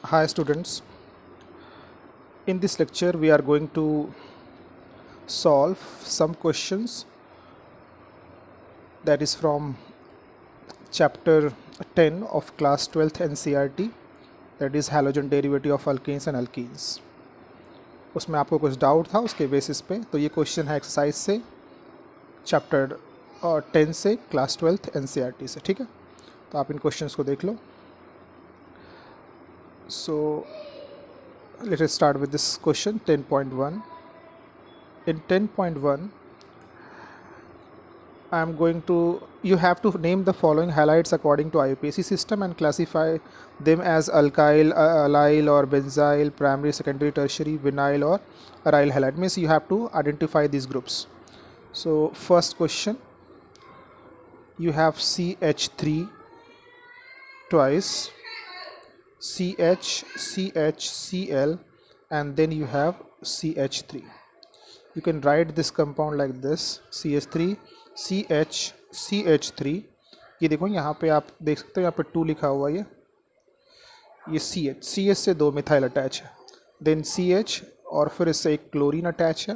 Hi students, in this lecture we are going to solve some questions that is from chapter 10 of class 12th NCERT, that is halogen derivative of alkanes and alkenes. उसमें आपको कुछ doubt था उसके basis पे, तो ये question है exercise से चैप्टर 10 से क्लास 12th NCERT से, ठीक है। तो आप इन क्वेश्चंस को देख लो। So let us start with this question 10.1. In 10.1 you have to name the following halides according to IUPAC system and classify them as alkyl, allyl or benzyl, primary, secondary, tertiary, vinyl or aryl halide. Means you have to identify these groups. So first question, you have CH3 twice, CH, CH, Cl, and then you have CH3. You can write this compound like this, CH3, CH, CH3. ये देखो यहाँ पे आप देख सकते हो, यहाँ पे 2 लिखा हुआ है, ये CH, CH से 2 मिथाइल अटैच है, देन CH और फिर इससे एक क्लोरीन अटैच है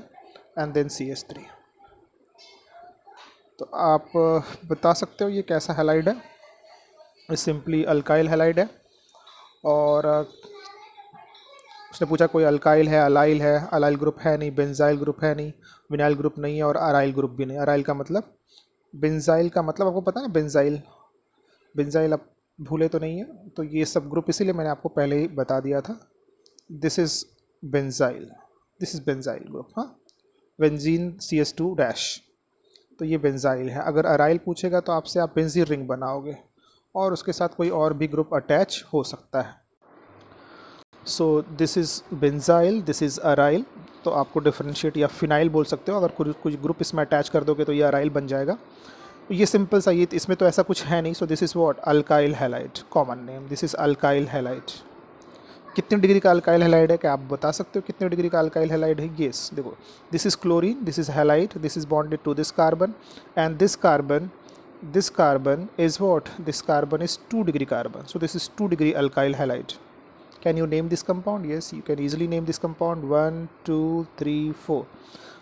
एंड देन CH3. तो आप बता सकते हो ये कैसा हैलाइड है। ये सिंपली अल्काइल हैलाइड है। और उसने पूछा कोई अल्काइल है, अलाइल है, अलाइल ग्रुप है नहीं, बेंजाइल ग्रुप है नहीं, विनाइल ग्रुप नहीं है और अराइल ग्रुप भी नहीं। अराइल का मतलब, बेंजाइल का मतलब आपको पता है ना, बेंजाइल, बेंजाइल आप भूले तो नहीं है। तो ये सब ग्रुप इसीलिए मैंने आपको पहले ही बता दिया था। This is benzyl, this is benzyl group. हाँ, बेंजीन CH2 डैश, तो ये बेंजाइल है। अगर अराइल पूछेगा तो आपसे आप बेंजीन रिंग बनाओगे और उसके साथ कोई और भी ग्रुप अटैच हो सकता है। So this is benzyl, this is aryl. तो आपको डिफरेंशिएट या फिनाइल बोल सकते हो। अगर कुछ ग्रुप इसमें अटैच कर दोगे तो ये अराइल बन जाएगा। ये सिंपल सा, ये इसमें तो ऐसा कुछ है नहीं। So this is what, alkyl halide, common name, this is alkyl halide. कितने डिग्री का अल्काइल हैलाइड है, क्या आप बता सकते हो कितने डिग्री का अल्काइल हैलाइड है? येस, देखो, this is chlorine, this is halide, this is bonded to this carbon and this carbon is what, this carbon is 2 degree carbon, so this is 2 degree alkyl halide. Can you name this compound? Yes, you can easily name this compound 1 2 3 4.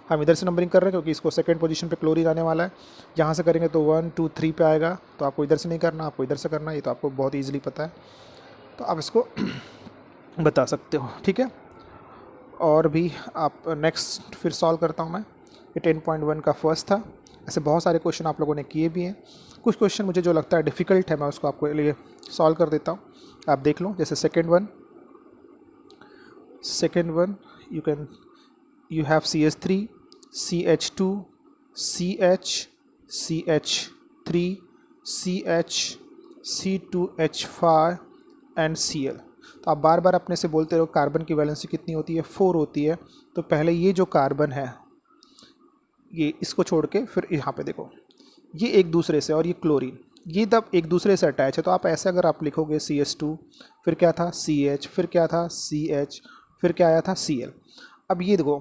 हम इधर से numbering कर रहे हैं क्योंकि इसको second position पे chlorine आने वाला है। यहाँ से करेंगे तो 1 2 3 पे आएगा, तो आपको इधर से नहीं करना, आपको इधर से करना है। ये तो आपको बहुत ईजिली पता है, तो आप इसको बता सकते हो, ठीक है। और भी आप नेक्स्ट फिर सॉल्व करता हूँ मैं। ये 10.1 का फर्स्ट था। ऐसे बहुत सारे क्वेश्चन आप लोगों ने किए भी हैं। कुछ क्वेश्चन मुझे जो लगता है डिफ़िकल्ट है मैं उसको आपको लिए सॉल्व कर देता हूँ, आप देख लो। जैसे second one you have CH3, CH2, CH, CH3, CH, C2H5 and Cl। तो आप बार बार अपने से बोलते रहो कार्बन की वैलेंसी कितनी होती है, 4 होती है। तो पहले ये जो कार्बन है, ये इसको छोड़ के फिर यहाँ पे देखो, ये एक दूसरे से, और ये क्लोरीन, ये तब एक दूसरे से अटैच है। तो आप ऐसे अगर आप लिखोगे CH2, फिर क्या था CH, फिर क्या था CH, फिर क्या आया था Cl। अब ये देखो,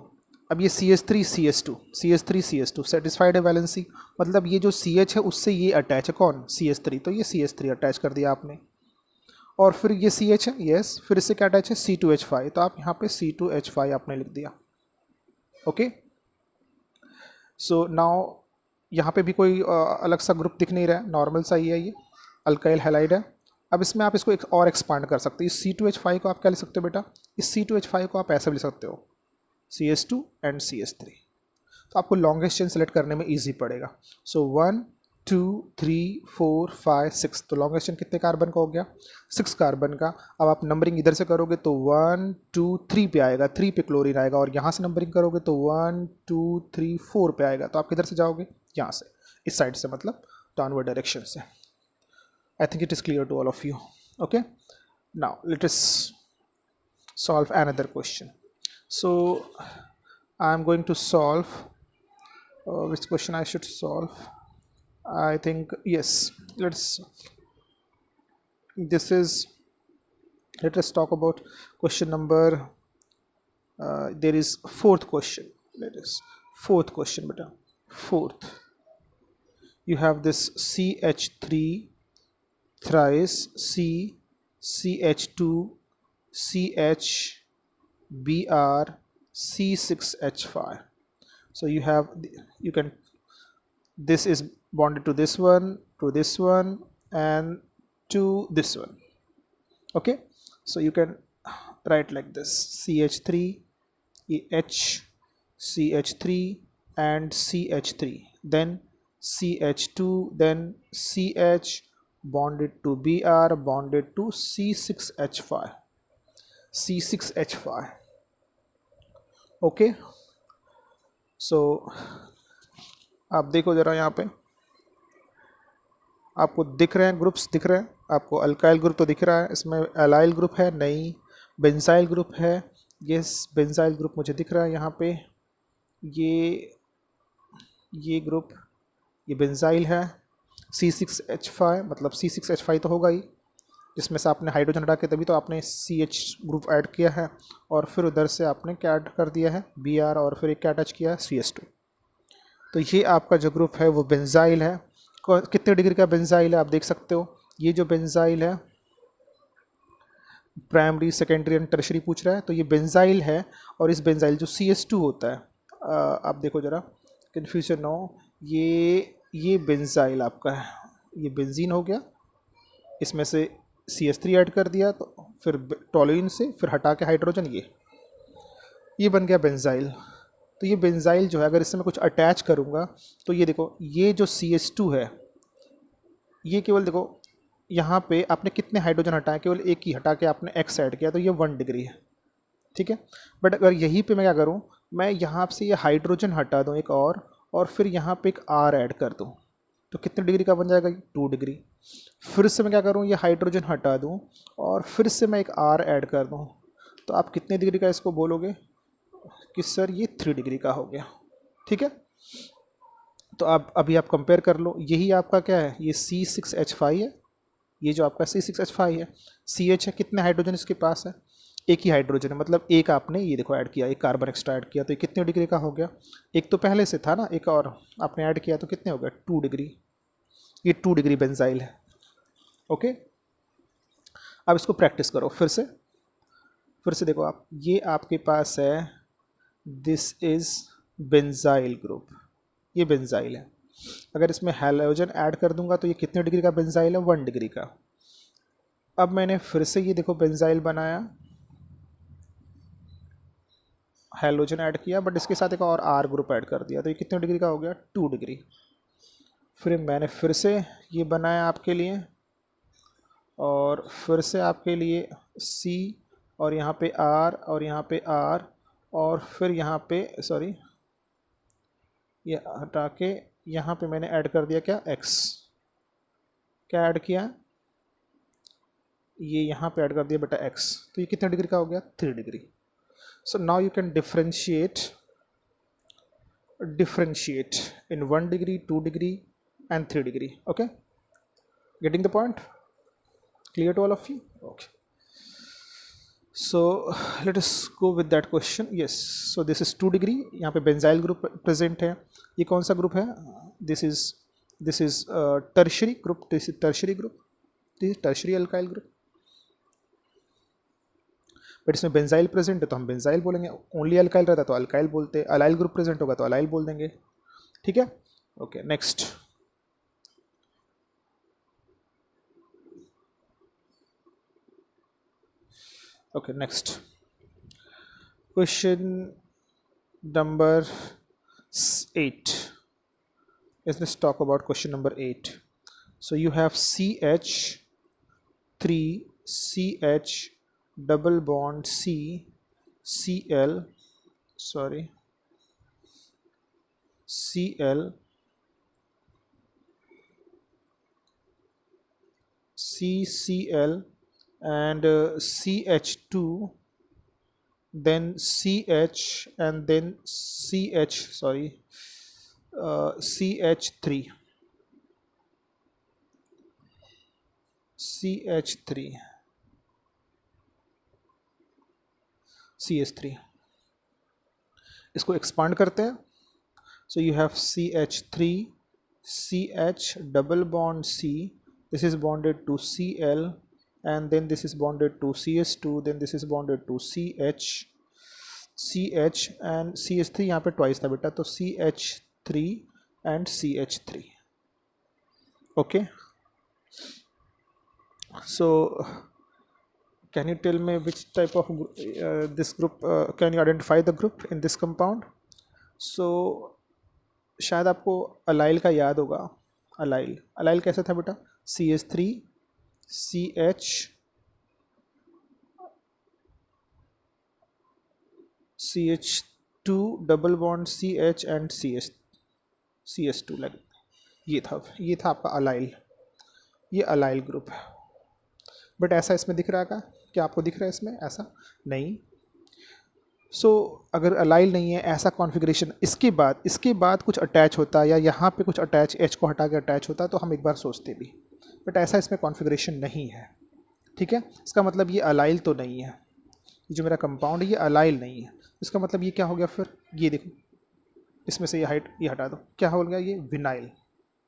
अब ये CH3 CH2, CH3 CH2 satisfied है वैलेंसी, मतलब ये जो CH है उससे ये अटैच है, कौन, CH3। तो ये CH3 अटैच कर दिया आपने। और फिर ये CH है, यस, फिर इससे क्या अटैच है, C2H5। तो आप यहाँ पे C2H5 आपने लिख दिया, ओके। सो नाउ यहाँ पे भी कोई अलग सा ग्रुप दिख नहीं रहा है, नॉर्मल सा ही है, ये अल्काइल हैलाइड है। अब इसमें आप इसको एक और एक्सपांड कर सकते हो। इस C2H5 को आप क्या लिख सकते हो बेटा, इस C2H5 को आप ऐसे भी लिख सकते हो, CH2 एंड CH3। तो आपको लॉन्गेस्ट चेन सेलेक्ट करने में ईजी पड़ेगा। सो 1 2 3 4 5 6, तो लॉन्गेस्ट चेन कितने कार्बन का हो गया, 6 कार्बन का। अब आप नंबरिंग इधर से करोगे तो 1 2 3 पे आएगा, 3 पे क्लोरीन आएगा, और यहाँ से नंबरिंग करोगे तो 1 2 3 4 पे आएगा। तो आप किधर से जाओगे, यहाँ से, इस साइड से, मतलब डाउनवर्ड डायरेक्शन से। I think it is clear to all of you, okay. Now let us solve another question. So I am going to solve which question I should solve. I think, yes, this is, let us talk about question number, there is fourth question. Let us, fourth question beta, fourth. You have this CH3 thrice, CH2 CH Br C6H5. So you can, this is bonded to this one, and to this one. Okay, so you can write like this: CH3 H, CH3 and CH3, then CH2, then CH bonded to Br bonded to C6H5. C6H5. Okay, so आप देखो ज़रा, यहाँ पे आपको दिख रहे हैं groups, दिख रहे हैं आपको। अल्काइल ग्रुप तो दिख रहा है, इसमें एलाइल ग्रुप है नहीं, बेंजाइल ग्रुप है। यस, बेंजाइल ग्रुप मुझे दिख रहा है यहाँ पे। ये ग्रुप, ये बेंजाइल है। C6H5 मतलब C6H5 तो होगा ही, जिसमें से आपने हाइड्रोजन हटा के तभी तो आपने CH ग्रुप ऐड किया है, और फिर उधर से आपने क्या ऐड कर दिया है, Br, और फिर एक क्या अटैच किया है, CS2। तो ये आपका जो ग्रुप है वो बेंजाइल है। कितने डिग्री का बेंजाइल है आप देख सकते हो। ये जो बेंजाइल है, प्राइमरी, सेकेंडरी एंड टर्शरी पूछ रहा है, तो ये बेंजाइल है। और इस बेंजाइल जो CS2 होता है, आप देखो ज़रा, कन्फ्यूजन ना हो, ये बेंजाइल आपका है, ये बेंजीन हो गया, इसमें से CH3 ऐड कर दिया, तो फिर टॉलुइन से फिर हटा के हाइड्रोजन, ये बन गया बेंजाइल। तो ये बेंजाइल जो है, अगर इससे मैं कुछ अटैच करूँगा तो ये देखो, ये जो CH2 है, ये केवल देखो यहाँ पे आपने कितने हाइड्रोजन हटाए, केवल एक ही हटा के आपने X ऐड किया, तो ये 1 डिग्री है, ठीक है। बट अगर यहीं पे मैं क्या करूँ, मैं यहाँ से ये हाइड्रोजन हटा दूँ एक और फिर यहाँ पे एक R ऐड कर दूँ, तो कितने डिग्री का बन जाएगा, 2 डिग्री। फिर से मैं क्या करूँ, ये हाइड्रोजन हटा दूँ और फिर से मैं एक R ऐड कर दूँ, तो आप कितने डिग्री का इसको बोलोगे कि सर ये 3 डिग्री का हो गया, ठीक है। तो आप अभी आप कंपेयर कर लो, यही आपका क्या है, ये C6H5 है, ये जो आपका C6H5 है, CH है, कितने हाइड्रोजन इसके पास है, एक ही हाइड्रोजन है, मतलब एक आपने ये देखो ऐड किया, एक कार्बन एक्स्ट्रा ऐड किया, तो ये कितने डिग्री का हो गया, एक तो पहले से था ना, एक और आपने ऐड किया, तो कितने हो गया, 2 डिग्री। ये 2 डिग्री बेंजाइल है। ओके, अब इसको प्रैक्टिस करो फिर से देखो आप, ये आपके पास है, दिस इज बेंजाइल ग्रुप, ये बेंजाइल है। अगर इसमें हैलोजन ऐड कर दूंगा तो ये कितने डिग्री का बेंजाइल है, 1 डिग्री का। अब मैंने फिर से ये देखो बेंजाइल बनाया, हैलोजन ऐड किया, बट इसके साथ एक और R ग्रुप ऐड कर दिया, तो ये कितने डिग्री का हो गया, 2 डिग्री। फिर मैंने फिर से ये बनाया आपके लिए, और फिर से आपके लिए C, और यहाँ पे R, और यहाँ पे R, और फिर यहाँ पे सॉरी, ये हटा के यहाँ पे मैंने ऐड कर दिया क्या, X। क्या ऐड किया, ये यहाँ पे ऐड कर दिया बेटा X, तो ये कितने डिग्री का हो गया, 3 degree. So now you can differentiate in 1 degree, 2 degree and 3 degree. Okay, getting the point? Clear to all of you? Okay, so let us go with that question. Yes, so this is 2 degree, यहाँ पे benzyl group present है। ये कौन सा group है, this is tertiary group, this is tertiary group, this is tertiary alkyl group. But इसमें benzyl present है तो हम बेंजाइल बोलेंगे, ओनली अल्काइल रहता है तो अल्काइल बोलते, अलाइल ग्रुप प्रेजेंट होगा तो अलाइल बोल देंगे, ठीक है। Okay, next. Okay, next question number 8. Let's talk about question number 8. So you have CH3 CH double bond C Cl, sorry, Cl CCl and CH2, then CH, and then CH, sorry, CH3 CH3 इसको expand करते हैं। सो you have CH3 CH double bond C, this is bonded to Cl and then this is bonded to CH2, then this is bonded to CH and CH3 यहाँ पे twice था बेटा, तो CH3 and CH3. Okay, so can you tell me which type of this group, can you identify the group in this compound? So शायद आपको allyl का याद होगा. अलाइल कैसा था बेटा? CH3 CH2 double bond CH and CH2 लग, ये था आपका अलाइल. ये अलाइल ग्रुप है. बट ऐसा इसमें दिख रहा है क्या आपको दिख रहा है इसमें? ऐसा नहीं. सो अगर अलाइल नहीं है, ऐसा कॉन्फ़िगरेशन, इसके बाद कुछ अटैच होता या यहाँ पे कुछ अटैच, H को हटा के अटैच होता तो हम एक बार सोचते भी. बट ऐसा इसमें कॉन्फ़िगरेशन नहीं है. ठीक है, इसका मतलब ये अलाइल तो नहीं है. ये जो मेरा कंपाउंड है ये अलाइल नहीं है. इसका मतलब ये क्या हो गया फिर? ये देखो, इसमें से ये हटा दो, क्या हो गया? ये विनाइल.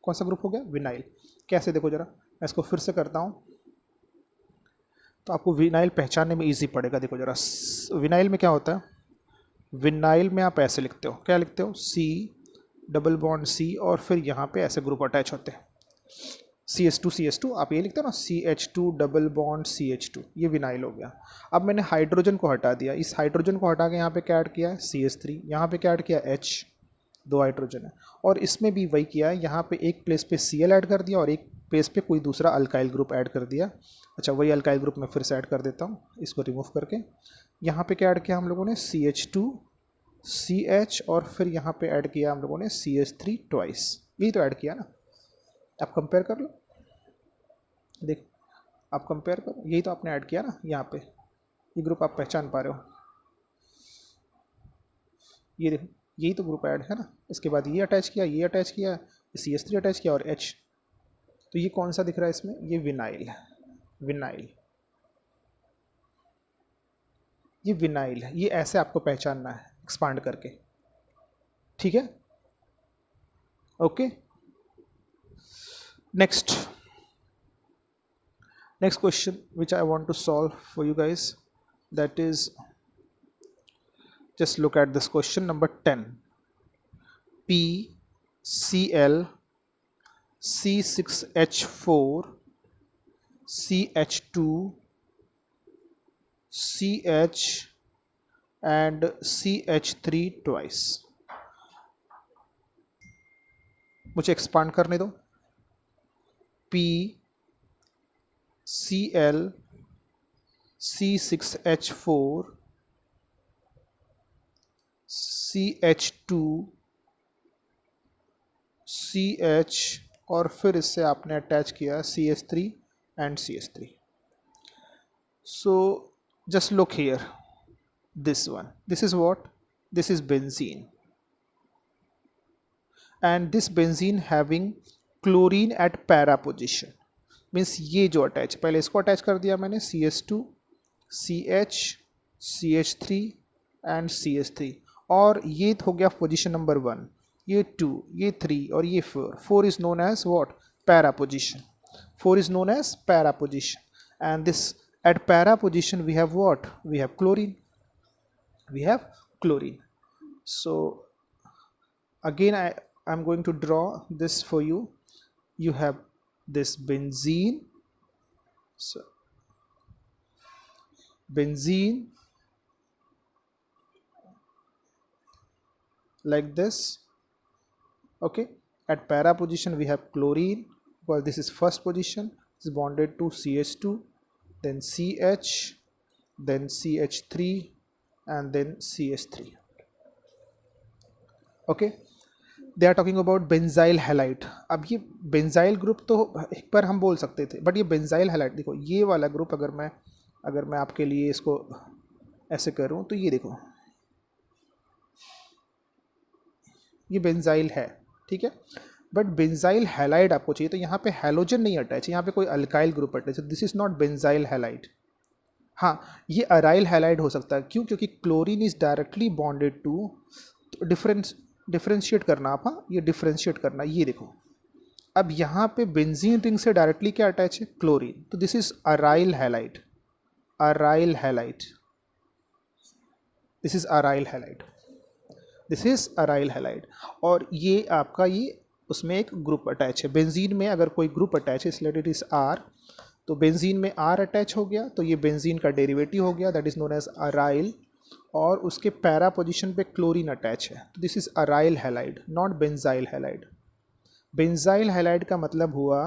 कौन सा ग्रुप हो गया? विनाइल. कैसे? देखो ज़रा, मैं इसको फिर से करता हूँ तो आपको विनाइल पहचानने में ईजी पड़ेगा. देखो ज़रा, विनाइल में क्या होता है? विनाइल में आप ऐसे लिखते हो, क्या लिखते हो? C डबल बॉन्ड C और फिर यहाँ पे ऐसे ग्रुप अटैच होते हैं. CH2 आप ये लिखते हो ना, CH2 डबल बॉन्ड CH2, ये विनाइल हो गया. अब मैंने हाइड्रोजन को हटा दिया. इस हाइड्रोजन को हटा के यहाँ पे क्या ऐड किया है? CH3. यहाँ पे क्या ऐड किया? H. 2 हाइड्रोजन है. और इसमें भी वही किया है, यहाँ पे एक प्लेस पे Cl ऐड कर दिया और एक प्लेस पे कोई दूसरा अल्काइल ग्रुप ऐड कर दिया. अच्छा, वही अल्काइल ग्रुप मैं फिर से ऐड कर देता हूँ, इसको रिमूव करके. यहाँ पे क्या ऐड किया हम लोगों ने? CH2 CH और फिर यहाँ पे ऐड किया हम लोगों ने CH3 ट्वाइस. यही तो ऐड किया ना. आप कंपेयर कर लो, देख, आप कंपेयर करो, यही तो आपने ऐड किया ना. यहाँ पे ये ग्रुप आप पहचान पा रहे हो? ये देखो, यही तो ग्रुप ऐड है ना. इसके बाद ये अटैच किया, ये अटैच किया, CH3 अटैच किया और H. तो ये कौन सा दिख रहा है इसमें? ये विनाइल है. विनाइल, ये विनाइल है. ये ऐसे आपको पहचानना है एक्सपांड करके. ठीक है, okay. Next question which I want to solve for you guys, that is, just look at this question number 10. PCl C6H4 CH2 CH and CH3 twice. मुझे एक्सपांड करने दो. PCl C6H4 CH2 CH और फिर इससे आपने attach किया CH3 and CH3. So just look here, this one, this is what? This is benzene, and this benzene having chlorine at para position. Means ये जो अटैच, पहले इसको अटैच कर दिया मैंने, CH2 CH CH3 and CH3, और ये हो गया पोजीशन नंबर 1. ये 2, ये 3 और ये 4. 4 is known as what? Para position. 4 is known as para position, and this at para position we have what? We have chlorine. We have chlorine. So again I'm going to draw this for you. You have this benzene. So benzene like this. Okay, at para position we have chlorine, because this is first position, is bonded to CH2, then CH, then CH3 and then CH3. Okay, they are talking about benzyl halide. अब ये benzyl group तो एक बार हम बोल सकते थे, but ये benzyl halide, देखो ये वाला ग्रुप अगर मैं आपके लिए इसको ऐसे करूँ तो ये देखो, ये बेंजाइल है, ठीक है, बट बेंजाइल हैलाइड आपको चाहिए तो यहाँ पे हैलोजन नहीं अटैच है, यहाँ पे कोई अल्काइल ग्रुप अटैच है. This is not benzyl halide. हाँ, ये अराइल हैलाइड हो सकता है. क्यों? क्योंकि chlorine is directly bonded to, differentiate करना आप, हाँ ये डिफरेंशिएट करना. ये देखो अब यहाँ पे बेंजीन रिंग से डायरेक्टली क्या अटैच है, क्लोरीन, तो this is aryl halide, aryl halide, this is aryl halide, this is aryl halide. और ये आपका ये उसमें एक ग्रुप अटैच है, बेंजीन में अगर कोई ग्रुप अटैच है इसलिए इट इज आर, तो बेंजीन में आर अटैच हो गया तो ये बेंजीन का डेरिवेटिव हो गया, that is known as aryl, और उसके पैरा पोजीशन पे क्लोरीन अटैच है, तो this is aryl halide, not benzyl halide. Benzyl halide का मतलब हुआ,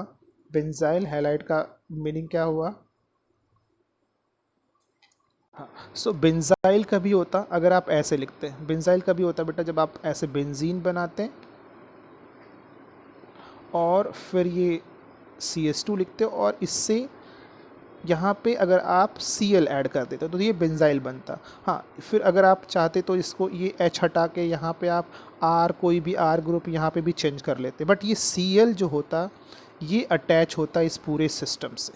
बेंजाइल हैलाइड का मीनिंग क्या हुआ, हाँ, सो बेंजाइल कभी होता अगर आप ऐसे लिखते हैं, बेंजाइल कभी होता बेटा जब आप ऐसे बेंजीन बनाते हैं और फिर ये CH2 लिखते हो और इससे यहाँ पे अगर आप Cl ऐड कर देते तो ये बेंजाइल बनता। हाँ, फिर अगर आप चाहते तो इसको ये H हटा के यहाँ पे आप R, कोई भी R ग्रुप यहाँ पे भी चेंज कर लेते, बट ये Cl जो होता ये अटैच होता इस पूरे सिस्टम से।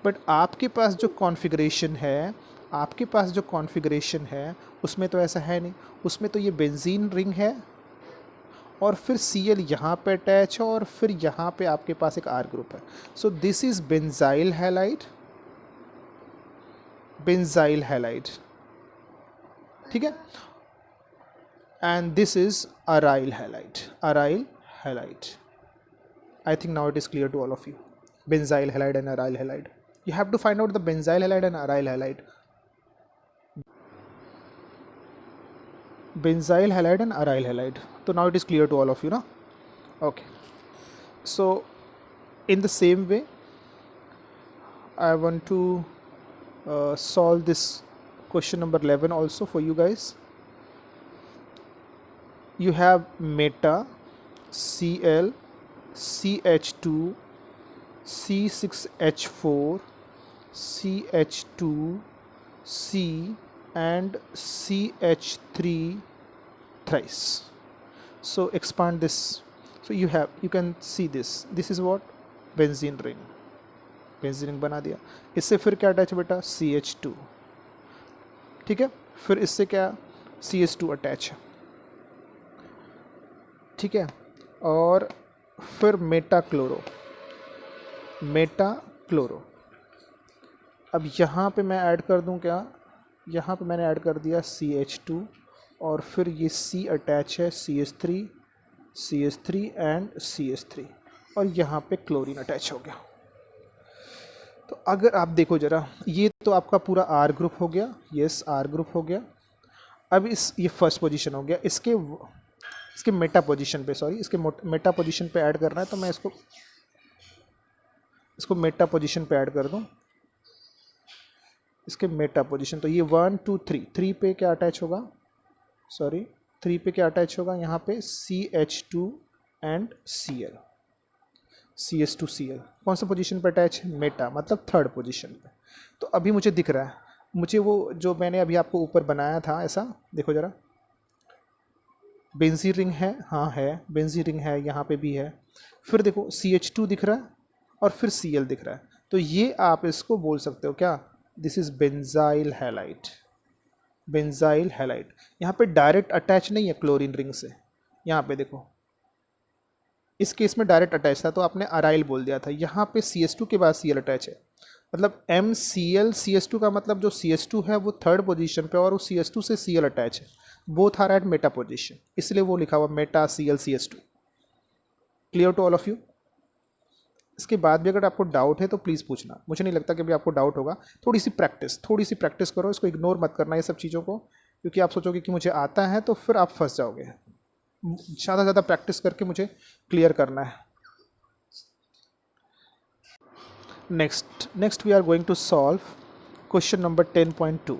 बट आपके पास जो कॉन्फ़िगरेशन है, आपके पास जो कॉन्फ़िगरेशन है उसमें तो ऐसा है नहीं, उसमें तो ये बेंजीन रिंग है और फिर Cl यहाँ पे अटैच है और फिर यहाँ पे आपके पास एक R ग्रुप है। So this is benzyl halide, benzyl halide, ठीक है, and this is aryl halide, aryl halide. I think now it is clear to all of you, benzyl halide and aryl halide. You have to find out the benzyl halide and aryl halide. Benzyl halide and aryl halide. So now it is clear to all of you, na? Okay. So in the same way, I want to solve this question number 11 also for you guys. You have meta Cl CH2 C6H4 CH2 C and CH3 thrice. So expand this. So you can see this is what benzene ring, benzene ring बना दिया। इससे फिर क्या attach है बेटा, CH2, ठीक है, फिर इससे क्या CH2 अटैच है, ठीक है, और फिर मेटा क्लोरो, मेटा क्लोरो। अब यहाँ पे मैं ऐड कर दूँ क्या, यहाँ पे मैंने ऐड कर दिया CH2 और फिर ये C अटैच है CH3, CH3 एंड CH3 और यहाँ पे क्लोरीन अटैच हो गया। तो अगर आप देखो ज़रा, ये तो आपका पूरा R ग्रुप हो गया, यस R ग्रुप हो गया। अब ये फर्स्ट पोजीशन हो गया, इसके मेटा पोजीशन पे, सॉरी इसके मेटा पोजीशन पे ऐड करना है, तो मैं इसको मेटा पोजीशन पे ऐड कर दूं, इसके मेटा पोजीशन, तो ये 1 2 3 पे क्या अटैच होगा, सॉरी 3 पे क्या अटैच होगा, यहाँ पे CH2 एंड Cl, CH2Cl कौन सा पोजीशन पे अटैच है, मेटा, मतलब थर्ड पोजीशन पे। तो अभी मुझे दिख रहा है, मुझे वो जो मैंने अभी आपको ऊपर बनाया था ऐसा, देखो ज़रा, बेंजीन रिंग है, हाँ है बेंजीन रिंग है, यहाँ पे भी है, फिर देखो CH2 दिख रहा है और फिर Cl दिख रहा है, तो ये आप इसको बोल सकते हो क्या, this is benzyl halide, benzyl halide. यहाँ पे डायरेक्ट अटैच नहीं है क्लोरीन रिंग से, यहाँ पे देखो इस केस में डायरेक्ट अटैच था तो आपने अराइल बोल दिया था, यहाँ पे CH2 के बाद Cl अटैच है, मतलब MCl CH2 का मतलब जो CH2 है वो थर्ड पोजीशन पे और उस CH2 से Cl अटैच है, both are at meta position, इसलिए वो लिखा हुआ meta Cl CH2। Clear to all of you. इसके बाद भी अगर आपको डाउट है तो प्लीज़ पूछना, मुझे नहीं लगता कि अभी आपको डाउट होगा। थोड़ी सी प्रैक्टिस करो, इसको इग्नोर मत करना ये सब चीज़ों को, क्योंकि आप सोचोगे कि मुझे आता है तो फिर आप फंस जाओगे। ज़्यादा ज़्यादा प्रैक्टिस करके मुझे क्लियर करना है। Next we are going to solve question number 10.2।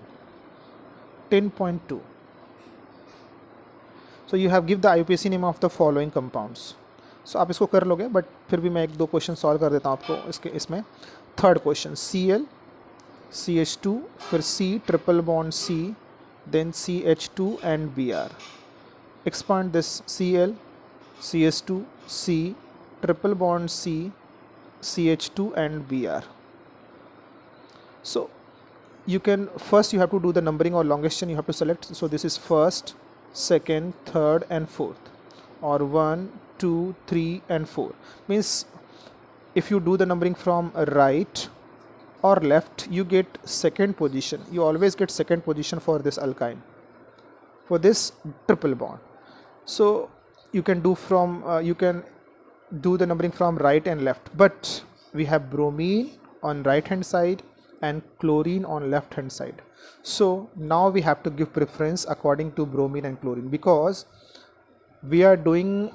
So you have give the IUPAC name of the following compounds. So आप इसको कर लोगे, बट फिर भी मैं एक दो क्वेश्चन सॉल्व कर देता हूँ आपको इसमें। थर्ड क्वेश्चन, Cl CH2 फिर C triple bond C then CH2 and Br। Expand this, Cl CH2 C triple bond C CH2 and Br. So you can first you have to do the numbering or longest chain you have to select. So this is first, second, third and fourth, or 1 2, 3 and 4. Means if you do the numbering from right or left, you get second position. You always get second position for this alkyne, for this triple bond. So you can do from you can do the numbering from right and left, but we have bromine on right hand side and chlorine on left hand side. So now we have to give preference according to bromine and chlorine, because we are doing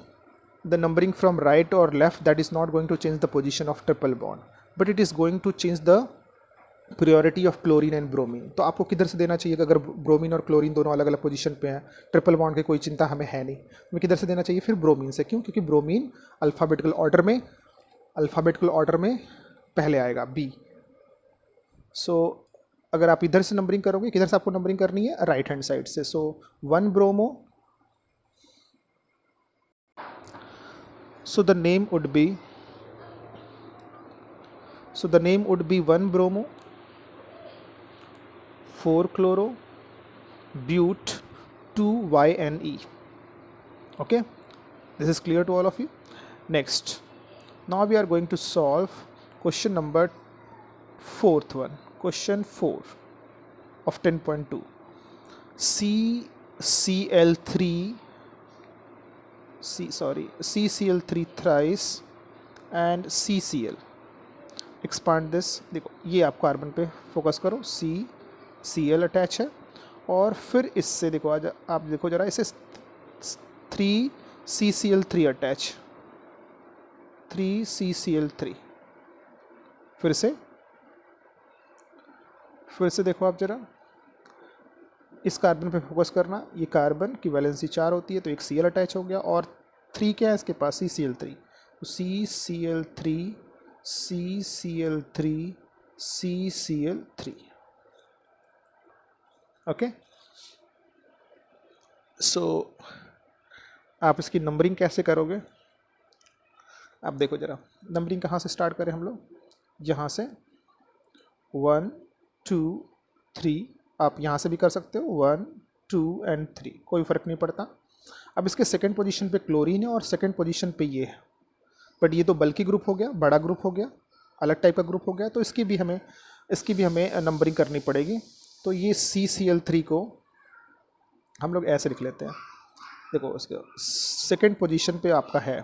the numbering from right or left. That is not going to change the position of triple bond, but it is going to change the priority of chlorine and bromine. तो आपको किधर से देना चाहिए? अगर bromine और chlorine दोनों अलग अलग पोजीशन पे हैं, ट्रिपल बॉन्ड की कोई चिंता हमें है नहीं, हमें किधर से देना चाहिए? फिर ब्रोमीन से। क्यों? क्योंकि ब्रोमीन अल्फ़ाबेटिकल ऑर्डर में पहले आएगा, बी। सो अगर आप इधर से नंबरिंग करोगे, किधर से आपको नंबरिंग करनी है? राइट हैंड साइड से। सो 1 bromo, so the name would be 1 bromo, 4 chloro, bute, 2 YNE. Okay, this is clear to all of you. Next, now we are going to solve question number 4th one, question 4 of 10.2. CCl3 thrice and CCl. Expand this. देखो ये आप carbon पे focus करो, CCl attach है, और फिर इससे देखो आज आप देखो जरा, इसे 3CCl3 अटैच, 3CCl3। फिर से देखो आप जरा, इस कार्बन पे फोकस करना। ये कार्बन की वैलेंसी 4 होती है, तो एक Cl अटैच हो गया, और 3 क्या है इसके पास? CCl3। तो CCl3 ओके। सो आप इसकी नंबरिंग कैसे करोगे? आप देखो जरा, नंबरिंग कहाँ से स्टार्ट करें हम लोग? यहाँ से 1, 2, 3। आप यहाँ से भी कर सकते हो, 1, 2 and 3, कोई फ़र्क नहीं पड़ता। अब इसके सेकंड पोजीशन पे क्लोरीन है और सेकंड पोजीशन पे ये है, बट ये तो बल्कि ग्रुप हो गया, बड़ा ग्रुप हो गया, अलग टाइप का ग्रुप हो गया, तो इसकी भी हमें नंबरिंग करनी पड़ेगी। तो ये CCl3 को हम लोग ऐसे लिख लेते हैं। देखो इसके सेकंड पोजीशन पे आपका है,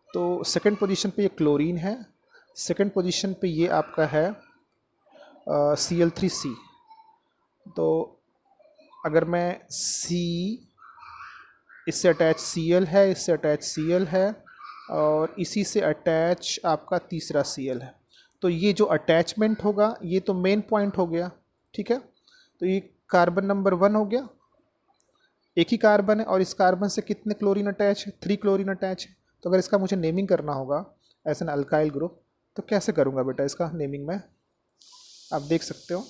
तो सेकंड पोजीशन पे ये क्लोरीन है, सेकंड पोजीशन पे ये आपका है Cl3C। तो अगर मैं इससे अटैच Cl है, इससे अटैच Cl है, और इसी से अटैच आपका तीसरा Cl है। तो ये जो अटैचमेंट होगा ये तो मेन पॉइंट हो गया, ठीक है। तो ये कार्बन नंबर 1 हो गया, एक ही कार्बन है, और इस कार्बन से कितने क्लोरीन अटैच है? 3 क्लोरीन अटैच है। तो अगर इसका मुझे नेमिंग करना होगा एज एन अल्काइल ग्रुप, तो कैसे करूँगा बेटा इसका नेमिंग? में आप देख सकते हो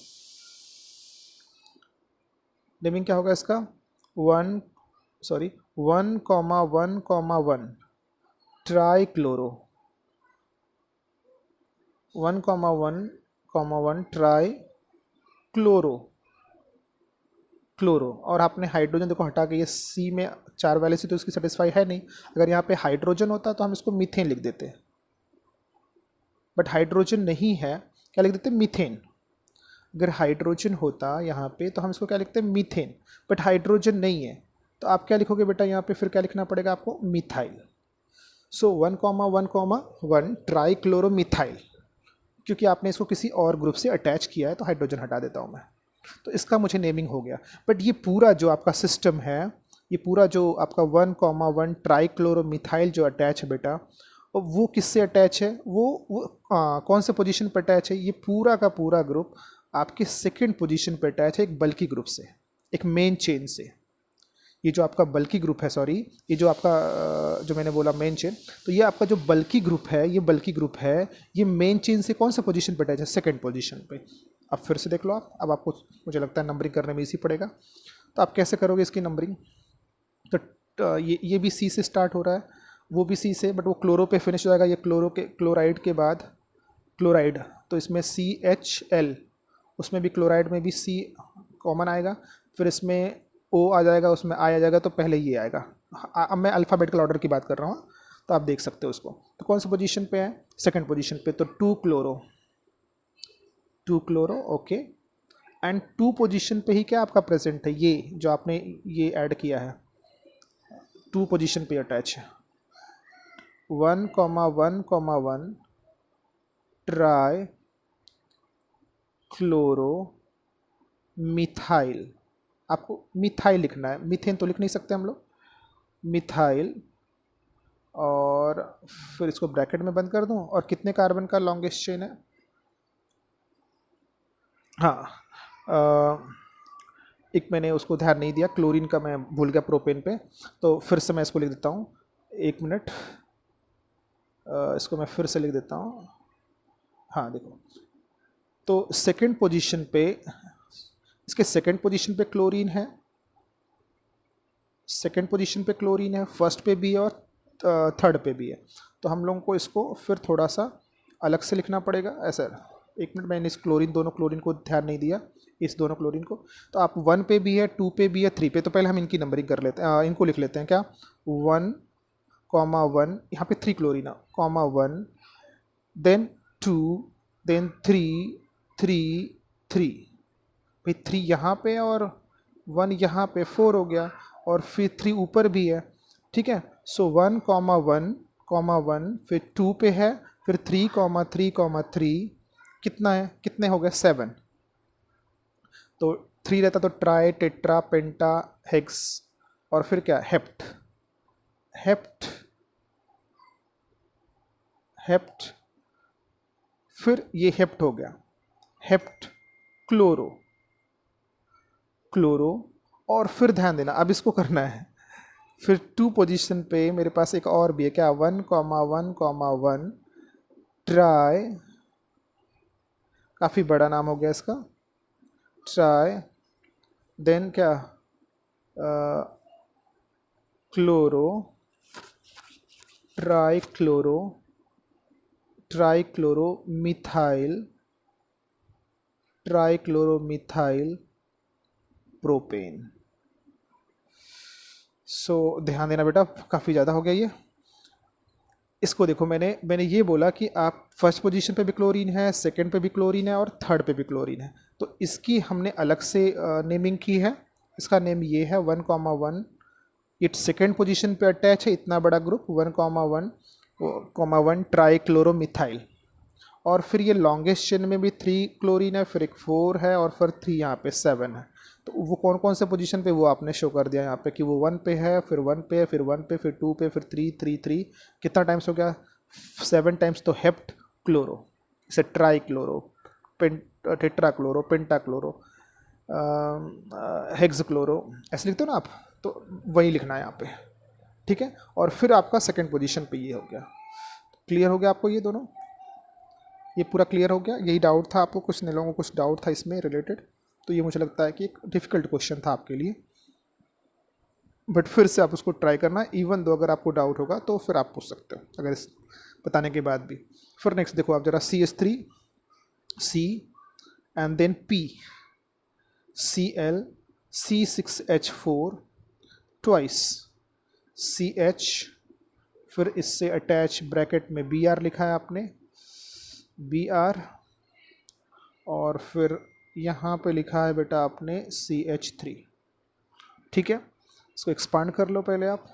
नेमिंग क्या होगा इसका? 1,1,1 ट्राई क्लोरो, 1,1,1 ट्राई क्लोरो। और आपने हाइड्रोजन देखो हटा के, ये C में 4 वैलेंसी तो इसकी सेटिस्फाई है नहीं। अगर यहाँ पे हाइड्रोजन होता तो हम इसको मीथेन लिख देते, बट हाइड्रोजन नहीं है, क्या लिख देते? मीथेन। अगर हाइड्रोजन होता यहाँ पे तो हम इसको क्या लिखते हैं? मीथेन। बट हाइड्रोजन नहीं है, तो आप क्या लिखोगे बेटा यहाँ पे? फिर क्या लिखना पड़ेगा आपको? मिथाइल। सो 1,1,1 ट्राई क्लोरोमिथाइल, क्योंकि आपने इसको किसी और ग्रुप से अटैच किया है, तो हाइड्रोजन हटा देता हूँ मैं। तो इसका मुझे नेमिंग हो गया। बट ये पूरा जो आपका सिस्टम है, ये पूरा जो आपका 1,1 ट्राई क्लोरोमिथाइल जो अटैच है बेटा, वो किससे अटैच है? वो कौन से पोजीशन पर अटैच है? ये पूरा का पूरा ग्रुप आपके सेकंड पोजीशन पर अटैच है, एक बल्कि ग्रुप से, एक मेन चेन से। ये जो आपका बल्कि ग्रुप है, सॉरी, ये जो आपका जो मैंने बोला मेन चेन, तो ये आपका जो बल्कि ग्रुप है, ये मेन चेन से कौन सा पोजीशन पर अटैच है? सेकंड पोजीशन पे। अब फिर से देख लो आप, अब आपको मुझे लगता है नंबरिंग करने में इसी पड़ेगा। तो आप कैसे करोगे इसकी नंबरिंग? तो ये भी C से स्टार्ट हो रहा है, वो भी C से, बट वो क्लोरो पे फिनिश हो जाएगा। ये क्लोराइड के बाद क्लोराइड, तो इसमें CHL, उसमें भी क्लोराइड में भी C कॉमन आएगा, फिर इसमें O आ जाएगा, उसमें I आ जाएगा, तो पहले ये आएगा। अब मैं अल्फ़ाबेटिकल ऑर्डर की बात कर रहा हूँ। तो आप देख सकते हो उसको। तो कौन सी पोजीशन पे है, सेकंड पोजीशन पे, तो 2 क्लोरो ओके। एंड 2 पोजीशन पे ही क्या आपका प्रेजेंट है, ये जो आपने ये ऐड किया है 2 पोजीशन पे अटैच है। 1,1,1 ट्राई क्लोरो मिथाइल, आपको मिथाइल लिखना है, मीथेन तो लिख नहीं सकते हम लोग, मिथाइल। और फिर इसको ब्रैकेट में बंद कर दूं, और कितने कार्बन का लॉन्गेस्ट चेन है, हाँ एक मैंने उसको ध्यान नहीं दिया, क्लोरीन का मैं भूल गया प्रोपेन पे, तो फिर से मैं इसको लिख देता हूँ, 1 मिनट, इसको मैं फिर से लिख देता हूँ। हाँ देखो, तो सेकंड पोजीशन पे, इसके सेकंड पोजीशन पे क्लोरीन है, सेकंड पोजीशन पे क्लोरीन है, फर्स्ट पे भी है और थर्ड पे भी है। तो हम लोगों को इसको फिर थोड़ा सा अलग से लिखना पड़ेगा ऐसा। 1 मिनट, मैंने इस क्लोरीन, दोनों क्लोरीन को ध्यान नहीं दिया, इस दोनों क्लोरीन को। तो आप 1 पे भी है, 2 पे भी है, 3 पे, तो पहले हम इनकी नंबरिंग कर लेते हैं, इनको लिख लेते हैं क्या, 1,1, यहाँ पे 3 क्लोरीन है, 1, देन 2, देन 3, 3, 3, भाई 3 यहाँ पे और 1 यहाँ पे, 4 हो गया, और फिर 3 ऊपर भी है, ठीक है। सो 1,1,1, फिर 2 पे है, फिर 3,3,3, कितना है, कितने हो गए, 7। तो 3 रहता तो ट्राई, टेट्रा, पेंटा, हेक्स, और फिर क्या, हेप्ट, हेप्ट, हेप्ट, फिर ये हेप्ट हो गया, हेप्ट क्लोरो, क्लोरो, और फिर ध्यान देना अब इसको करना है, फिर 2 पोजीशन पे मेरे पास एक और भी है क्या, 1,1,1 ट्राई, काफ़ी बड़ा नाम हो गया इसका, ट्राई, देन क्या, chloro, tri chloro, tri chloro methyl, tri chloro methyl propane. So ध्यान देना बेटा, काफ़ी ज़्यादा हो गया ये। इसको देखो, मैंने ये बोला कि आप फर्स्ट पोजीशन पे भी क्लोरीन है, सेकंड पे भी क्लोरीन है, और थर्ड पे भी क्लोरीन है, तो इसकी हमने अलग से नेमिंग की है। इसका नेम ये है 1,1, इट सेकंड पोजीशन पे अटैच है, इतना बड़ा ग्रुप, 1,1 ट्राई क्लोरोमिथाइल। और फिर ये लॉन्गेस्ट चेन में भी 3 क्लोरीन है, फिर एक 4 है, और फिर 3 यहाँ पे 7 है। तो वो कौन कौन से पोजीशन पे, वो आपने शो कर दिया यहाँ पे कि वो 1 पे है, फिर 1 पे, फिर 1 पे, फिर 2 पे, फिर 3, 3, 3, कितना टाइम्स हो गया, 7 टाइम्स। तो हेप्ट क्लोरो, इसे ट्राई क्लोरो, टेट्रा क्लोरो, पेंटा क्लोरो, हेक्स क्लोरो, ऐसे लिखते हो ना आप, तो वही लिखना है यहाँ पे, ठीक है। और फिर आपका सेकेंड पोजिशन पे ये हो गया। क्लियर हो गया आपको ये दोनों, ये पूरा क्लियर हो गया। यही डाउट था आपको, कुछ लोगों को कुछ डाउट था इसमें रिलेटेड, तो ये मुझे लगता है कि एक डिफ़िकल्ट क्वेश्चन था आपके लिए, बट फिर से आप उसको ट्राई करना, इवन दो अगर आपको डाउट होगा तो फिर आप पूछ सकते हो अगर इस बताने के बाद भी। फिर नेक्स्ट देखो आप जरा, CH3, C and then P, Cl, C6H4 twice, CH, फिर इससे अटैच ब्रैकेट में Br लिखा है आपने, Br, और फिर यहाँ पे लिखा है बेटा आपने CH3, ठीक है। इसको एक्सपांड कर लो, पहले आप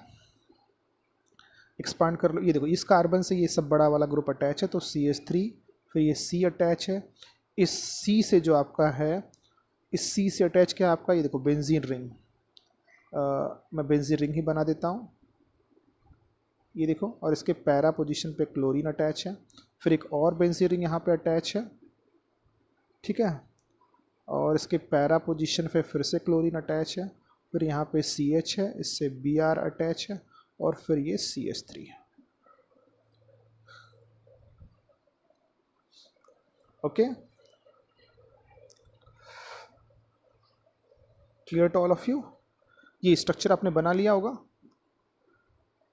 एक्सपांड कर लो। ये देखो, इस कार्बन से ये सब बड़ा वाला ग्रुप अटैच है, तो CH3, फिर ये C अटैच है, इस C से जो आपका है, इस C से अटैच क्या आपका, ये देखो बेंजीन रिंग, मैं बेंजीन रिंग ही बना देता हूँ, ये देखो, और इसके पैरा पोजीशन पे क्लोरीन अटैच है, फिर एक और बेंजीन रिंग यहाँ पे अटैच है, ठीक है, और इसके पैरा पोजीशन पे फिर से क्लोरीन अटैच है, फिर यहाँ पे CH है, इससे Br अटैच है, और फिर ये CH3 है। Okay, clear to all of you. ये स्ट्रक्चर आपने बना लिया होगा,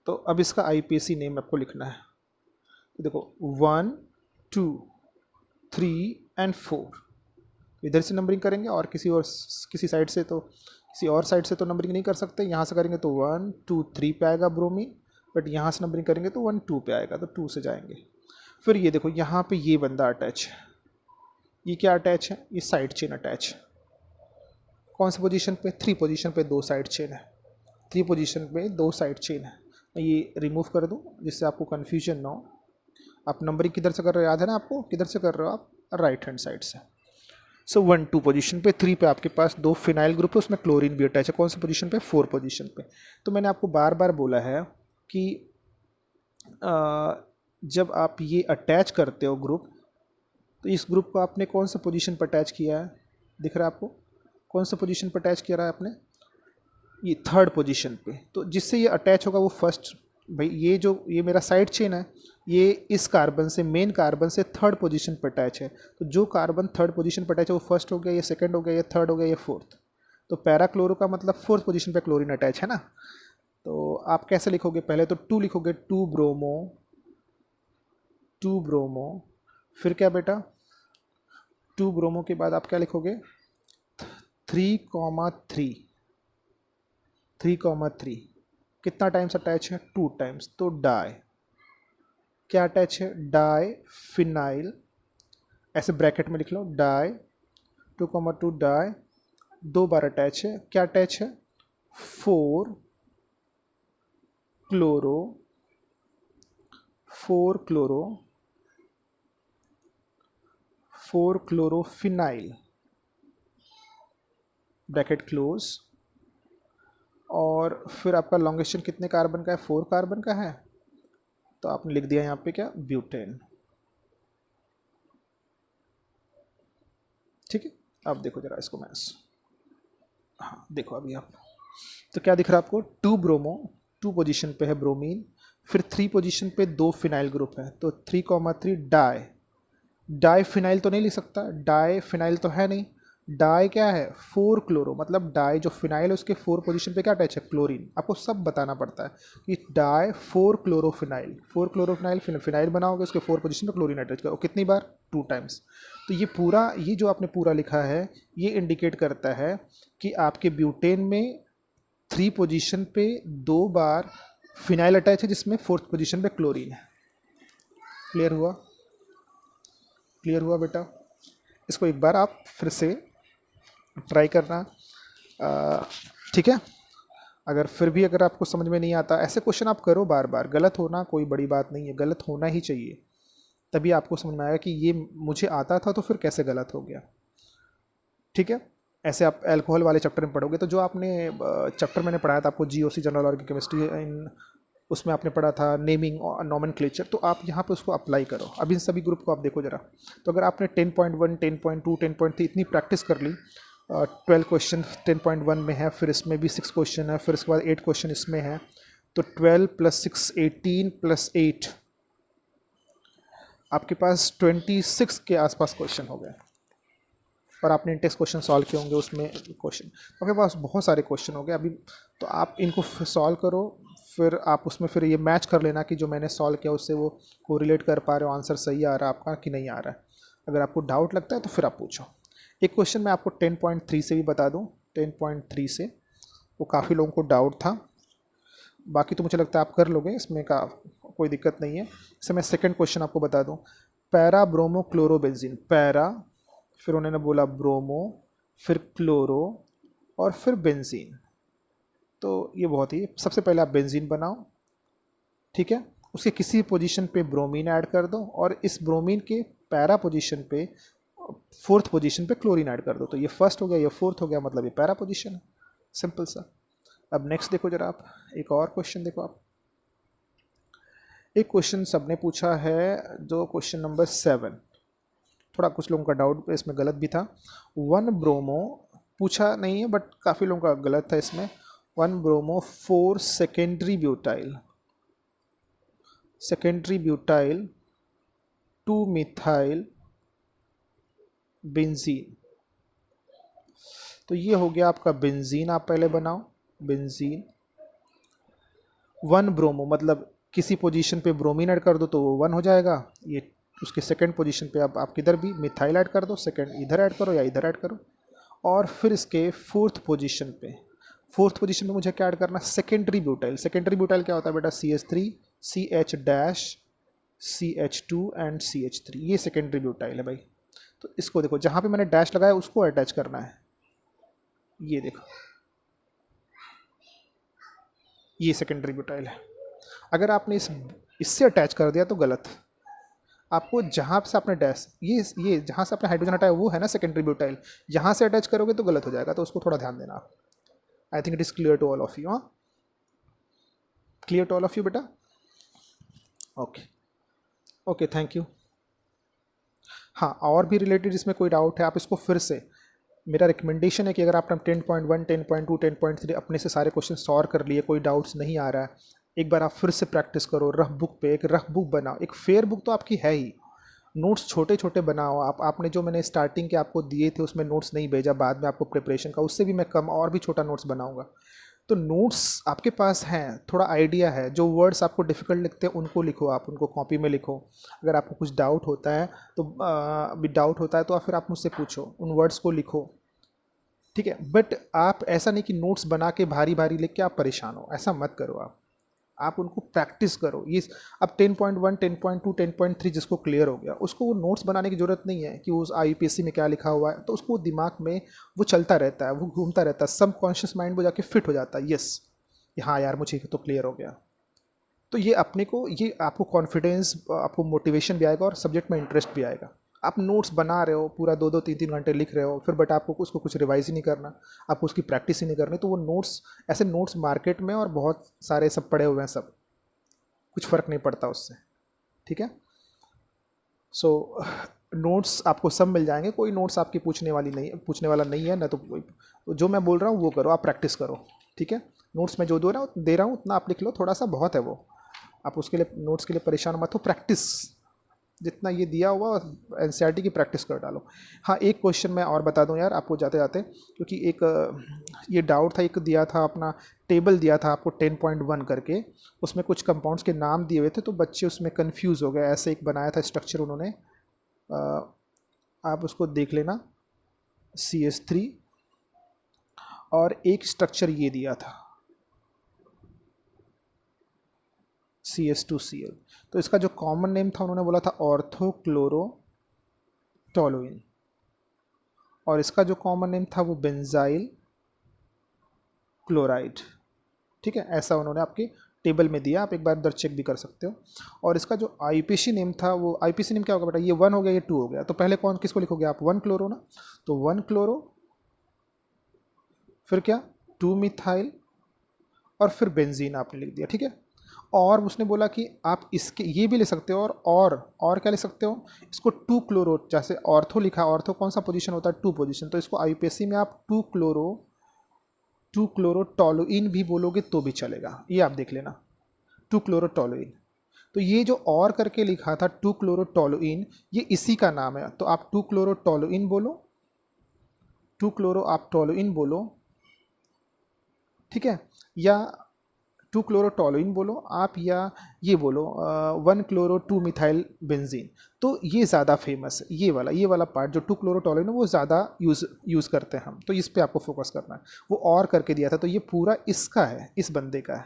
तो अब इसका IPAC नेम आपको लिखना है। तो देखो 1, 2, 3 एंड 4, इधर से नंबरिंग करेंगे, और किसी साइड से तो नंबरिंग नहीं कर सकते, यहाँ से करेंगे तो 1, 2, 3 पे आएगा ब्रोमीन, बट यहाँ से नंबरिंग करेंगे तो 1 2 पे आएगा, तो 2 से जाएंगे। फिर ये देखो यहाँ पे ये बंदा अटैच है, ये क्या अटैच है, ये साइड चेन अटैच है। कौन सी पोजीशन पे, 3 पोजीशन पे 2 साइड चेन है, 3 पोजीशन पे 2 साइड चेन है। मैं ये रिमूव कर दूँ जिससे आपको कन्फ्यूजन ना हो। आप नंबरिंग किधर से कर रहे हो, याद है ना आपको, किधर से कर रहे हो आप, राइट हैंड साइड से। सो 1 2 पोजीशन पे, 3 पे आपके पास 2 फिनाइल ग्रुप है, उसमें क्लोरीन भी अटैच है। कौन सी पोजीशन पे, 4 पोजीशन पे। तो मैंने आपको बार बार बोला है कि जब आप ये अटैच करते हो ग्रुप, तो इस ग्रुप को आपने कौन सा पोजीशन पर अटैच किया है, दिख रहा है आपको, कौन सा पोजीशन पर अटैच किया है आपने, ये 3rd पोजीशन पे। तो जिससे ये अटैच होगा वो फर्स्ट, भाई ये मेरा साइड चेन है, ये इस कार्बन से, मेन कार्बन से 3rd पोजीशन पर अटैच है। तो जो कार्बन 3rd पोजीशन पर अटैच है वो फर्स्ट हो गया, ये सेकंड हो गया, ये थर्ड हो गया, ये फोर्थ। तो पैराक्लोरो का मतलब 4th पोजीशन पे क्लोरीन अटैच है ना। तो आप कैसे लिखोगे, पहले तो 2 लिखोगे, 2 ब्रोमो, 2 ब्रोमो, फिर क्या बेटा, 2 ब्रोमो के बाद आप क्या लिखोगे, 3,3, 3,3 कितना टाइम्स अटैच है, 2 टाइम्स। तो डाई, क्या अटैच है, डाई फिनाइल, ऐसे ब्रैकेट में लिख लो, डाई 2,2 डाई, 2 बार अटैच है, क्या अटैच है, 4 chloro, 4 chloro, 4 chlorophenyl, bracket close. और फिर आपका लॉन्गेशन कितने कार्बन का है, 4 कार्बन का है, तो आपने लिख दिया यहाँ पे क्या, ब्यूटेन। ठीक है, अब देखो जरा इसको मैं, हाँ देखो अभी आप, तो क्या दिख रहा है आपको, 2 ब्रोमो, 2 पोजीशन पे है ब्रोमीन, फिर 3 पोजीशन पे 2 फिनाइल ग्रुप है, तो 3,3 डाई, डाई फिनाइल तो नहीं लिख सकता, डाई फिनाइल तो है नहीं, डाई क्या है, 4 क्लोरो, मतलब डाई जो फिनाइल है उसके 4 पोजीशन पे क्या अटैच है, क्लोरीन। आपको सब बताना पड़ता है कि डाई 4 क्लोरोफिनाइल, 4 क्लोरोफिनाइल फिनाइल बनाओगे, उसके 4 पोजीशन पे क्लोरीन अटैच करो, कितनी बार, 2 टाइम्स। तो ये पूरा, ये जो आपने पूरा लिखा है, ये इंडिकेट करता है कि आपके ब्यूटेन में 3 पोजीशन पे 2 बार फिनाइल अटैच है, जिसमें 4th पोजीशन पे क्लोरीन है। क्लियर हुआ, क्लियर हुआ बेटा। इसको एक बार आप फिर से ट्राई करना, ठीक है। अगर फिर भी अगर आपको समझ में नहीं आता, ऐसे क्वेश्चन आप करो बार बार, गलत होना कोई बड़ी बात नहीं है, गलत होना ही चाहिए, तभी आपको समझ में आएगा कि ये मुझे आता था तो फिर कैसे गलत हो गया। ठीक है, ऐसे आप अल्कोहल वाले चैप्टर में पढ़ोगे, तो जो आपने चैप्टर मैंने पढ़ाया था आपको, जीओसी जनरल ऑर्गेनिक केमिस्ट्री, इन उसमें आपने पढ़ा था नेमिंग और नॉमेनक्लेचर, तो आप यहाँ पे उसको अप्लाई करो। अब इन सभी ग्रुप को आप देखो जरा, तो अगर आपने 10.1, 10.2, 10.3 इतनी प्रैक्टिस कर ली, 12 क्वेश्चन 10.1 में है, फिर इसमें भी 6 क्वेश्चन है, फिर इसके बाद 8 क्वेश्चन इसमें है, तो 12 + 6 18 + 8 आपके पास 26 के आसपास क्वेश्चन हो गए। और आपने इंटेक्स क्वेश्चन सॉल्व किए होंगे उसमें क्वेश्चन, आपके पास बहुत सारे क्वेश्चन हो गए अभी। तो आप इनको सॉल्व करो, फिर आप उसमें फिर ये मैच कर लेना कि जो मैंने सॉल्व किया उससे वो कोरिलेट कर पा रहे हो, आंसर सही आ रहा है आपका कि नहीं आ रहा है। अगर आपको डाउट लगता है तो फिर आप पूछो। एक क्वेश्चन मैं आपको 10.3 से भी बता दूँ, 10.3 से वो काफ़ी लोगों को डाउट था, बाकी तो मुझे लगता है आप कर लोगे, इसमें का कोई दिक्कत नहीं है। इससे मैं सेकंड क्वेश्चन आपको बता दूं, पैरा ब्रोमो क्लोरोबेंजीन, पैरा, फिर उन्होंने बोला ब्रोमो, फिर क्लोरो, और फिर बेंजीन। तो ये बहुत ही, सबसे पहले आप बेंजीन बनाओ, ठीक है, उसके किसी पोजीशन पे ब्रोमीन ऐड कर दो, और इस ब्रोमीन के पैरा पोजीशन पे 4th पोजीशन पे क्लोरीन ऐड कर दो, तो ये फर्स्ट हो गया, ये 4th हो गया, मतलब ये पैरा पोजीशन है, सिंपल सा। अब नेक्स्ट देखो जरा आप, एक और क्वेश्चन देखो आप, एक क्वेश्चन सबने पूछा है, जो क्वेश्चन नंबर 7, थोड़ा कुछ लोगों का डाउट इसमें गलत भी था। 1 ब्रोमो पूछा नहीं है बट काफ़ी लोगों का गलत था इसमें, 1 bromo 4 secondary butyl, secondary butyl 2 methyl benzene. तो ये हो गया आपका बेंजीन, आप पहले बनाओ बेंजीन। 1 ब्रोमो मतलब किसी पोजीशन पे ब्रोमीन ऐड कर दो तो वो 1 हो जाएगा, ये उसके सेकंड पोजीशन पे आप किधर भी मिथाइल ऐड कर दो, सेकंड इधर ऐड करो या इधर ऐड करो, और फिर इसके 4th पोजीशन पे, फोर्थ पोजीशन में मुझे क्या ऐड करना है, सेकेंडरी ब्यूटाइल। सेकेंडरी ब्यूटाइल क्या होता है बेटा, CH3 CH dash CH2 and CH3, ये सेकेंडरी ब्यूटाइल है भाई। तो इसको देखो, जहाँ पे मैंने डैश लगाया उसको अटैच करना है, ये देखो ये सेकेंडरी ब्यूटाइल है। अगर आपने इससे अटैच कर दिया तो गलत। आपको जहाँ से आपने डैश ये जहाँ से आपने हाइड्रोजन हटाया वो है ना सेकेंडरी ब्यूटाइल, यहाँ से अटैच करोगे तो गलत हो जाएगा, तो उसको थोड़ा ध्यान देना आप। I think it is clear to all of you. हाँ, clear to all of you बेटा? Okay okay, thank you. हाँ, और भी रिलेटेड इसमें कोई डाउट है आप इसको फिर से, मेरा रिकमेंडेशन है कि अगर आपने 10.1 10.2 10.3 अपने से सारे क्वेश्चन सॉल्व कर लिए, कोई डाउट्स नहीं आ रहा है, एक बार आप फिर से प्रैक्टिस करो, रफ बुक पे एक रफ बुक बनाओ। एक फेयर बुक तो आपकी है ही, नोट्स छोटे छोटे बनाओ आप। आपने जो मैंने स्टार्टिंग के आपको दिए थे उसमें नोट्स नहीं भेजा बाद में आपको प्रिपरेशन का, उससे भी मैं कम और भी छोटा नोट्स बनाऊंगा। तो नोट्स आपके पास हैं, थोड़ा आइडिया है, जो वर्ड्स आपको डिफ़िकल्ट लगते हैं उनको लिखो, आप उनको कॉपी में लिखो। अगर आपको कुछ डाउट होता है तो फिर आप मुझसे पूछो, उन वर्ड्स को लिखो, ठीक है। बट आप ऐसा नहीं कि नोट्स बना के भारी भारी लिख के आप परेशान हो, ऐसा मत करो आप उनको प्रैक्टिस करो। ये अब 10.1 10.2 10.3 जिसको क्लियर हो गया उसको वो नोट्स बनाने की ज़रूरत नहीं है कि उस IUPAC में क्या लिखा हुआ है, तो उसको दिमाग में वो चलता रहता है, वो घूमता रहता है, सब कॉन्शियस माइंड वो जाके फिट हो जाता है। यस, हाँ यार मुझे तो क्लियर हो गया। तो ये आपको कॉन्फिडेंस, आपको मोटिवेशन भी आएगा और सब्जेक्ट में इंटरेस्ट भी आएगा। आप नोट्स बना रहे हो, पूरा 2-2 3-3 घंटे लिख रहे हो, फिर बट आपको उसको कुछ रिवाइज ही नहीं करना, आपको उसकी प्रैक्टिस ही नहीं करनी, तो वो नोट्स, ऐसे नोट्स मार्केट में और बहुत सारे सब पड़े हुए हैं, सब कुछ फ़र्क नहीं पड़ता उससे, ठीक है। सो नोट्स आपको सब मिल जाएंगे, कोई नोट्स आपकी पूछने वाला नहीं है ना, तो जो मैं बोल रहा हूँ वो करो, आप प्रैक्टिस करो, ठीक है। नोट्स में जो दे रहा हूँ उतना आप लिख लो, थोड़ा सा बहुत है वो, आप उसके लिए नोट्स के लिए परेशान मत हो, प्रैक्टिस जितना ये दिया हुआ NCERT की प्रैक्टिस कर डालो। हाँ, एक क्वेश्चन मैं और बता दूं यार आपको जाते जाते, क्योंकि एक ये डाउट था, एक दिया था अपना टेबल दिया था आपको 10.1 करके, उसमें कुछ कंपाउंड्स के नाम दिए हुए थे, तो बच्चे उसमें कंफ्यूज हो गए। ऐसे एक बनाया था स्ट्रक्चर उन्होंने, आप उसको देख लेना, CH3, और एक स्ट्रक्चर ये दिया था CH2Cl। तो इसका जो कॉमन नेम था उन्होंने बोला था ऑर्थोक्लोरोटोलुइन, और इसका जो कॉमन नेम था वो बेंजाइल क्लोराइड, ठीक है। ऐसा उन्होंने आपके टेबल में दिया, आप एक बार अंदर चेक भी कर सकते हो। और इसका जो IUPAC नेम था, वो IUPAC नेम क्या होगा बेटा, ये 1 हो गया, ये 2 हो गया, तो पहले किसको लिखोगे आप, 1 क्लोरो ना, तो 1 क्लोरो, फिर क्या 2 मिथाइल, और फिर बेंजीन आपने लिख दिया, ठीक है। और उसने बोला कि आप इसके ये भी ले सकते हो, और क्या ले सकते हो, इसको 2 क्लोरो, जैसे ऑर्थो लिखा, ऑर्थो कौन सा पोजीशन होता है, 2 पोजीशन, तो इसको IUPAC में आप 2 क्लोरोटोलुइन भी बोलोगे तो भी चलेगा, ये आप देख लेना, 2 क्लोरोटोलुइन। तो ये जो और करके लिखा था 2 क्लोरोटोलुइन, ये इसी का नाम है, तो आप 2 क्लोरोटोलुइन बोलो, 2 क्लोरो आप टोलुइन बोलो, ठीक है, या 2 क्लोरोटोलुइन बोलो आप, या ये बोलो 1 क्लोरो 2 मिथाइल बेंजीन। तो ये ज़्यादा फेमस है, ये वाला पार्ट जो 2 क्लोरोटोलुइन है वो ज़्यादा यूज़ करते हैं हम, तो इस पे आपको फोकस करना है। वो और करके दिया था, तो ये पूरा इसका है, इस बंदे का है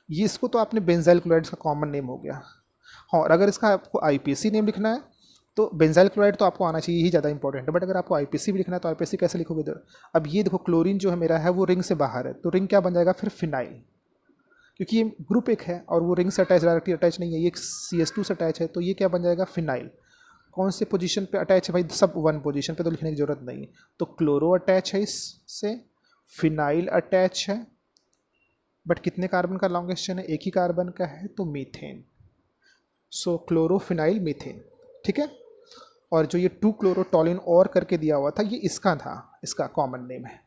ये, इसको तो आपने बेंजाइल क्लोराइड का कॉमन नेम हो गया। हाँ, और अगर इसका आपको IUPAC नेम लिखना है तो बेंजाइल क्लोराइड तो आपको आना चाहिए, यही ज़्यादा इंपॉर्टेंट है। बट अगर आपको IUPAC भी लिखना है तो IUPAC कैसे लिखोगे इधर, अब ये देखो क्लोरीन जो है मेरा है वो रिंग से बाहर है, तो रिंग क्या बन जाएगा फिर, फिनाइल, क्योंकि ये ग्रुप एक है और वो रिंग से डायरेक्टली अटैच नहीं है, ये CH2 से अटैच है, तो ये क्या बन जाएगा, फिनाइल। कौन से पोजीशन पे अटैच है भाई, सब 1 पोजीशन पे, तो लिखने की जरूरत नहीं है। तो क्लोरो अटैच है इससे, फिनाइल अटैच है, बट कितने कार्बन का लॉन्गेस्ट चेन है, एक ही कार्बन का है, तो मीथेन। सो क्लोरोफिनाइल मीथेन, ठीक है। और जो ये 2 क्लोरोटोलिन और करके दिया हुआ था, ये इसका था, इसका कॉमन नेम है,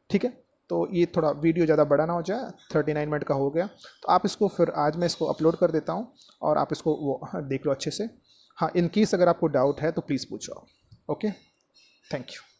ठीक है। तो ये थोड़ा वीडियो ज़्यादा बड़ा ना हो जाए, 39 मिनट का हो गया, तो आप इसको फिर आज मैं इसको अपलोड कर देता हूँ और आप इसको वो देख लो अच्छे से। हाँ, इन केस अगर आपको डाउट है तो प्लीज़ पूछो। Okay, thank you.